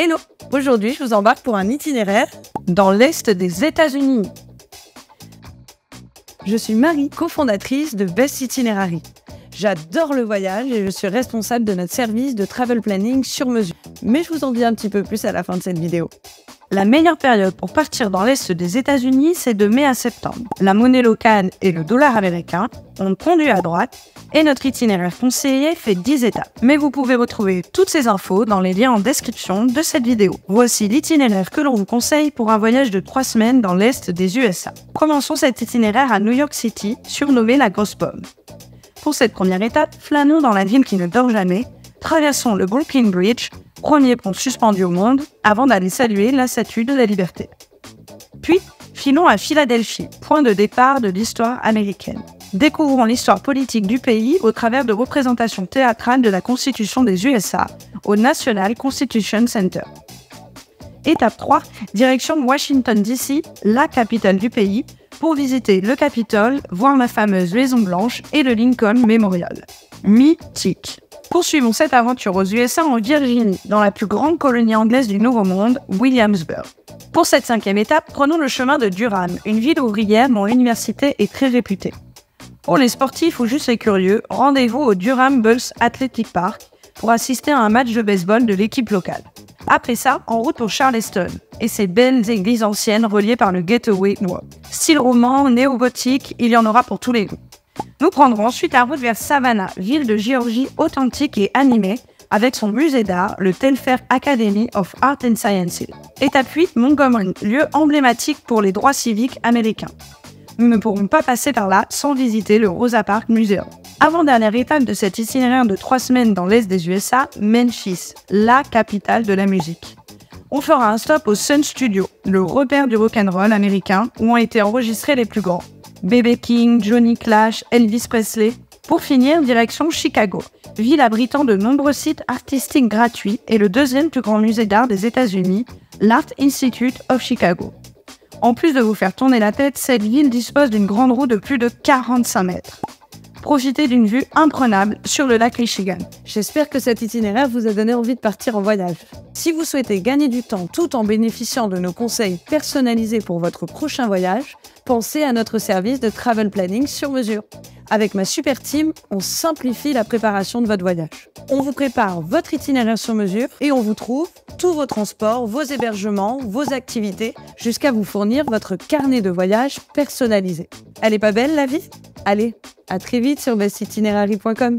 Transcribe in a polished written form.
Hello! Aujourd'hui, je vous embarque pour un itinéraire dans l'Est des États-Unis. Je suis Marie, cofondatrice de Best Itinerary. J'adore le voyage et je suis responsable de notre service de travel planning sur mesure. Mais je vous en dis un petit peu plus à la fin de cette vidéo. La meilleure période pour partir dans l'Est des États-Unis, c'est de mai à septembre. La monnaie locale et le dollar américain, on conduit à droite et notre itinéraire conseillé fait 10 étapes. Mais vous pouvez retrouver toutes ces infos dans les liens en description de cette vidéo. Voici l'itinéraire que l'on vous conseille pour un voyage de 3 semaines dans l'Est des USA. Commençons cet itinéraire à New York City, surnommée la Grosse Pomme. Pour cette première étape, flânons dans la ville qui ne dort jamais, traversons le Brooklyn Bridge, premier pont suspendu au monde, avant d'aller saluer la Statue de la Liberté. Puis, filons à Philadelphie, point de départ de l'histoire américaine. Découvrons l'histoire politique du pays au travers de représentations théâtrales de la Constitution des USA au National Constitution Center. Étape 3, direction Washington DC, la capitale du pays, pour visiter le Capitole, voir la fameuse Maison Blanche et le Lincoln Memorial. Mythique. Poursuivons cette aventure aux USA en Virginie, dans la plus grande colonie anglaise du Nouveau Monde, Williamsburg. Pour cette 5e étape, prenons le chemin de Durham, une ville ouvrière dont l'université est très réputée. Pour les sportifs ou juste les curieux, rendez-vous au Durham Bulls Athletic Park pour assister à un match de baseball de l'équipe locale. Après ça, en route pour Charleston et ses belles églises anciennes reliées par le Gateway Nord. Style roman, néo-gothique, il y en aura pour tous les goûts. Nous prendrons ensuite la route vers Savannah, ville de Géorgie authentique et animée, avec son musée d'art, le Telfair Academy of Art and Sciences. Étape 8, Montgomery, lieu emblématique pour les droits civiques américains. Nous ne pourrons pas passer par là sans visiter le Rosa Parks Museum. Avant-dernière étape de cet itinéraire de 3 semaines dans l'Est des USA, Memphis, la capitale de la musique. On fera un stop au Sun Studio, le repère du rock'n'roll américain où ont été enregistrés les plus grands. B.B. King, Johnny Cash, Elvis Presley. Pour finir, direction Chicago, ville abritant de nombreux sites artistiques gratuits et le 2e plus grand musée d'art des États-Unis, l'Art Institute of Chicago. En plus de vous faire tourner la tête, cette ville dispose d'une grande roue de plus de 45 mètres. Profitez d'une vue imprenable sur le lac Michigan. J'espère que cet itinéraire vous a donné envie de partir en voyage. Si vous souhaitez gagner du temps tout en bénéficiant de nos conseils personnalisés pour votre prochain voyage, pensez à notre service de travel planning sur mesure. Avec ma super team, on simplifie la préparation de votre voyage. On vous prépare votre itinéraire sur mesure et on vous trouve tous vos transports, vos hébergements, vos activités, jusqu'à vous fournir votre carnet de voyage personnalisé. Elle est pas belle la vie ? Allez, à très vite sur bestitinerary.com.